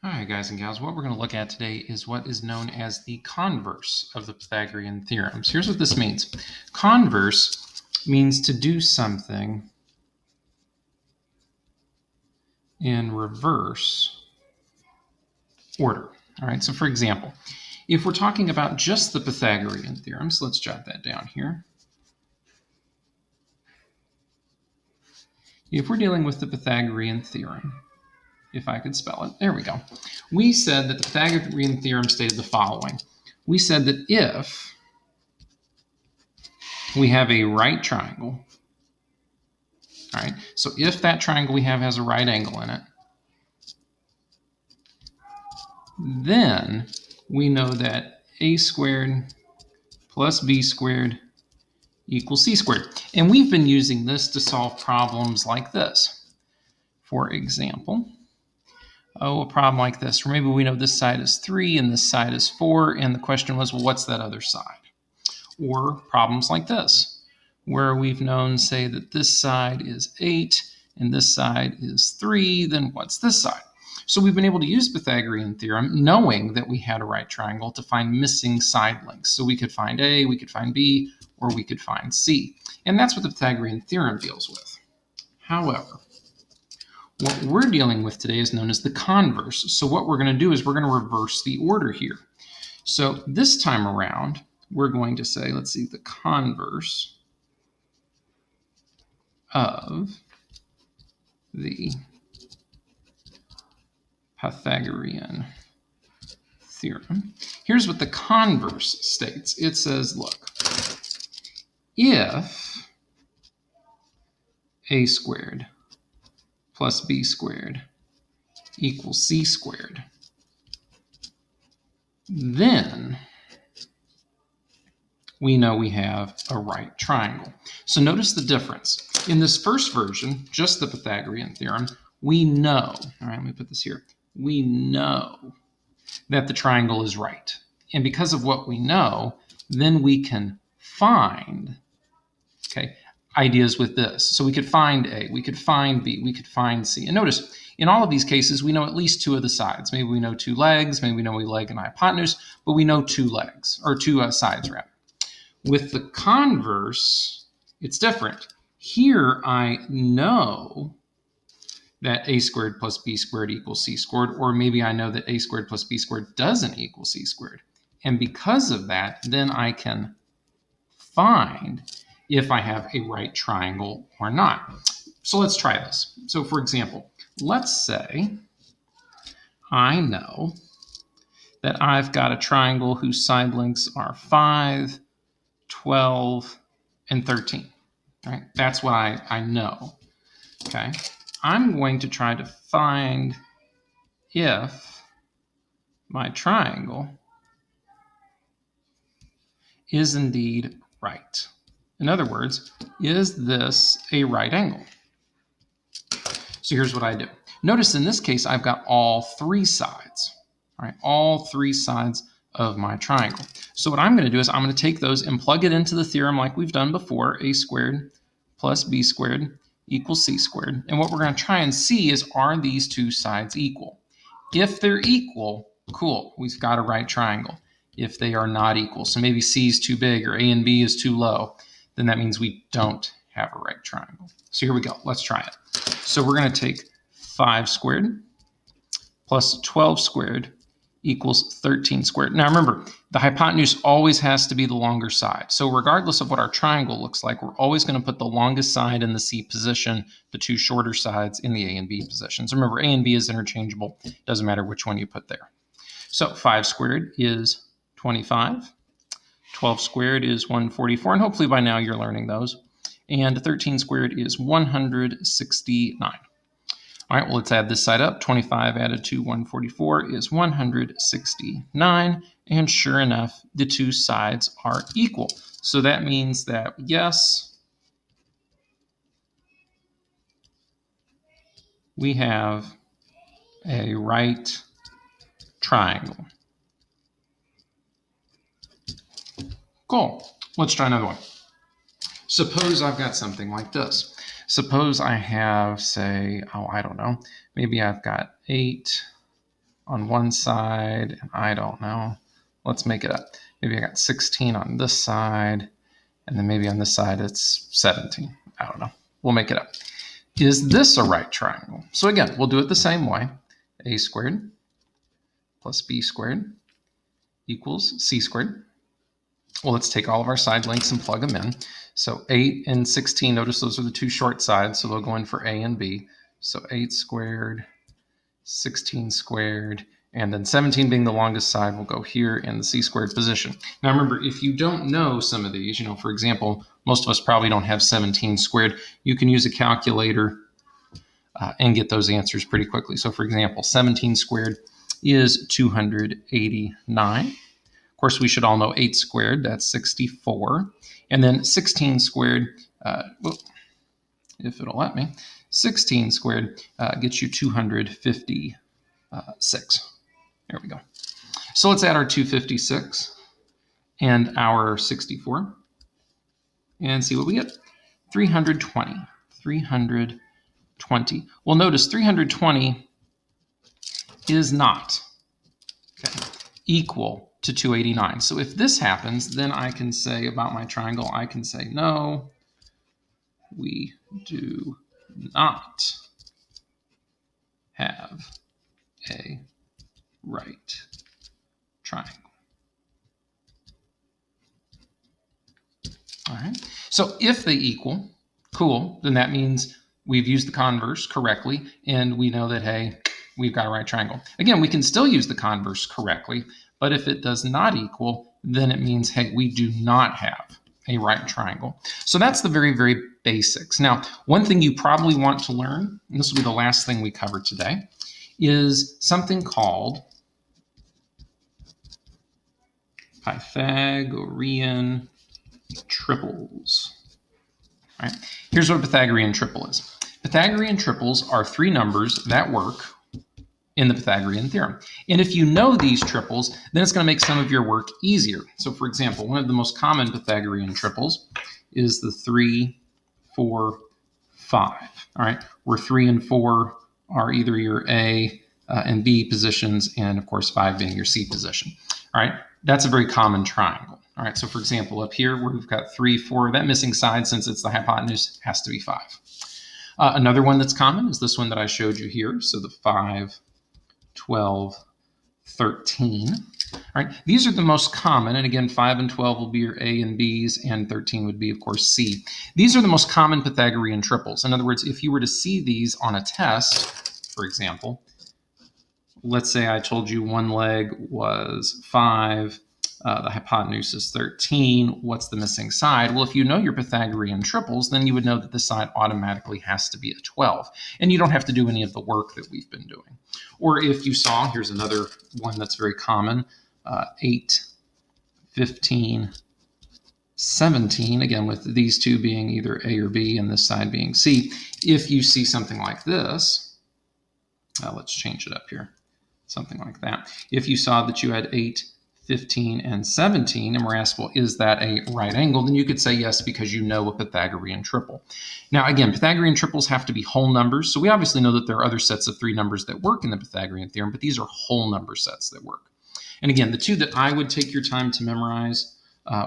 Hi guys and gals, what we're going to look at today is what is known as the converse of the Pythagorean theorem. So here's what this means. Converse means to do something in reverse order. All right, so for example, if we're talking about just the Pythagorean theorem, so let's jot that down here. If we're dealing with the Pythagorean theorem, if I could spell it, there we go. We said that the Pythagorean theorem stated the following. We said that if we have a right triangle, all right, so if that triangle we have has a right angle in it, then we know that a squared plus b squared equals c squared. And we've been using this to solve problems like this. For example, a problem like this, or maybe we know this side is 3 and this side is 4, and the question was, well, what's that other side? Or problems like this, where we've known, say, that this side is 8 and this side is 3, then what's this side? So we've been able to use Pythagorean theorem knowing that we had a right triangle to find missing side lengths. So we could find A, we could find B, or we could find C. And that's what the Pythagorean theorem deals with. However, what we're dealing with today is known as the converse. So what we're going to do is we're going to reverse the order here. So this time around, we're going to say, let's see, the converse of the Pythagorean theorem. Here's what the converse states. It says, look, if a squared plus b squared equals c squared, then we know we have a right triangle. So notice the difference. In this first version, just the Pythagorean theorem, we know, all right, let me put this here, we know that the triangle is right. And because of what we know, then we can find, okay, ideas with this. So we could find A, we could find B, we could find C. And notice, in all of these cases, we know at least two of the sides. Maybe we know two legs, maybe we know a leg and a hypotenuse, but we know two legs, or two sides, rather. With the converse, it's different. Here, I know that a squared plus b squared equals c squared, or maybe I know that a squared plus b squared doesn't equal c squared. And because of that, then I can find if I have a right triangle or not. So let's try this. So for example, let's say I know that I've got a triangle whose side lengths are 5, 12, and 13. Right? That's what I know. Okay. I'm going to try to find if my triangle is indeed right. In other words, is this a right angle? So here's what I do. Notice in this case, I've got all three sides, all right, all three sides of my triangle. So what I'm going to do is I'm going to take those and plug it into the theorem like we've done before, a squared plus b squared equals c squared. And what we're going to try and see is, are these two sides equal? If they're equal, cool, we've got a right triangle. If they are not equal, so maybe C is too big or A and B is too low, then that means we don't have a right triangle. So here we go. Let's try it. So we're going to take 5 squared plus 12 squared equals 13 squared. Now remember, the hypotenuse always has to be the longer side. So regardless of what our triangle looks like, we're always going to put the longest side in the C position, the two shorter sides in the A and B positions. Remember, A and B is interchangeable. Doesn't matter which one you put there. So 5 squared is 25. 12 squared is 144. And hopefully by now you're learning those. And 13 squared is 169. All right, well, let's add this side up. 25 added to 144 is 169. And sure enough, the two sides are equal. So that means that, yes, we have a right triangle. Cool. Let's try another one. Suppose I've got something like this. Suppose I have, say, I don't know, maybe I've got 8 on one side, and I don't know. Let's make it up. Maybe I got 16 on this side, and then maybe on this side it's 17. I don't know. We'll make it up. Is this a right triangle? So again, we'll do it the same way. A squared plus b squared equals c squared. Well, let's take all of our side lengths and plug them in. So 8 and 16, notice those are the two short sides, so they'll go in for a and b. So 8 squared, 16 squared, and then 17 being the longest side will go here in the c squared position. Now remember, if you don't know some of these, for example, most of us probably don't have 17 squared, you can use a calculator and get those answers pretty quickly. So for example, 17 squared is 289. Of course, we should all know 8 squared, that's 64. And then 16 squared, if it'll let me, 16 squared gets you 256. There we go. So let's add our 256 and our 64 and see what we get. 320. 320. Well, notice 320 is not equal to 289. So if this happens, then I can say about my triangle, I can say, no, we do not have a right triangle. All right. So if they equal, cool, then that means we've used the converse correctly, and we know that, hey, we've got a right triangle. Again, we can still use the converse correctly, but if it does not equal, then it means, hey, we do not have a right triangle. So that's the very, very basics. Now, one thing you probably want to learn, and this will be the last thing we cover today, is something called Pythagorean triples. All right. Here's what a Pythagorean triple is. Pythagorean triples are three numbers that work in the Pythagorean theorem. And if you know these triples, then it's going to make some of your work easier. So for example, one of the most common Pythagorean triples is the 3, 4, 5. All right, where 3 and 4 are either your A and B positions, and of course 5 being your C position. All right, that's a very common triangle. All right, so for example, up here where we've got 3, 4, that missing side, since it's the hypotenuse, has to be 5. Another one that's common is this one that I showed you here. So the 5, 12, 13. All right, these are the most common, and again, 5 and 12 will be your A and B's, and 13 would be, of course, C. These are the most common Pythagorean triples. In other words, if you were to see these on a test, for example, let's say I told you one leg was 5, the hypotenuse is 13, what's the missing side? Well, if you know your Pythagorean triples, then you would know that this side automatically has to be a 12, and you don't have to do any of the work that we've been doing. Or if you saw, here's another one that's very common, 8, 15, 17, again, with these two being either A or B and this side being C. If you see something like this, let's change it up here, something like that. If you saw that you had 8, 15, and 17, and we're asked, well, is that a right angle? Then you could say yes, because you know a Pythagorean triple. Now, again, Pythagorean triples have to be whole numbers, so we obviously know that there are other sets of three numbers that work in the Pythagorean theorem, but these are whole number sets that work. And again, the two that I would take your time to memorize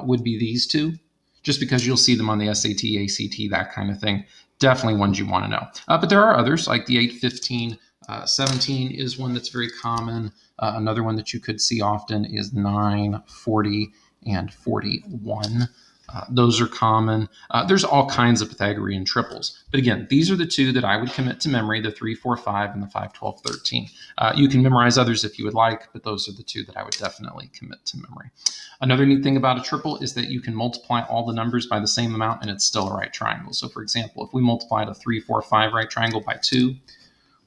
would be these two, just because you'll see them on the SAT, ACT, that kind of thing. Definitely ones you want to know. But there are others, like the 8, 15, 17 is one that's very common. Another one that you could see often is 9, 40, and 41. Those are common. There's all kinds of Pythagorean triples. But again, these are the two that I would commit to memory, the 3, 4, 5, and the 5, 12, 13. You can memorize others if you would like, but those are the two that I would definitely commit to memory. Another neat thing about a triple is that you can multiply all the numbers by the same amount and it's still a right triangle. So for example, if we multiplied a 3, 4, 5 right triangle by 2,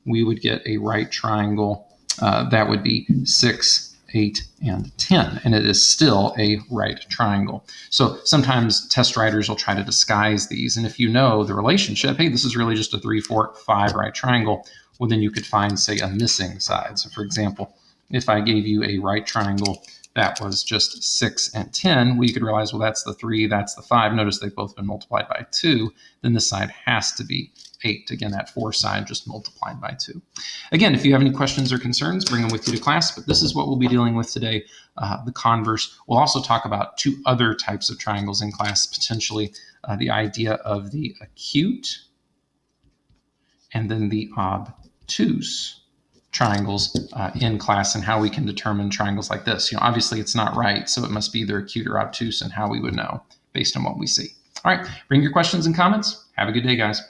we would get a right triangle that would be 6, 8, and 10, and it is still a right triangle. So sometimes test writers will try to disguise these, and if you know the relationship, hey, this is really just a 3, 4, 5 right triangle, well, then you could find, say, a missing side. So for example, if I gave you a right triangle that was just 6 and 10, well, you could realize, well, that's the 3, that's the 5. Notice they've both been multiplied by 2, then this side has to be 8. Again, that 4 side just multiplied by 2. Again, if you have any questions or concerns, bring them with you to class, but this is what we'll be dealing with today, the converse. We'll also talk about 2 other types of triangles in class, potentially the idea of the acute and then the obtuse triangles in class, and how we can determine triangles like this. Obviously it's not right, so it must be either acute or obtuse, and how we would know based on what we see. All right, bring your questions and comments. Have a good day, guys.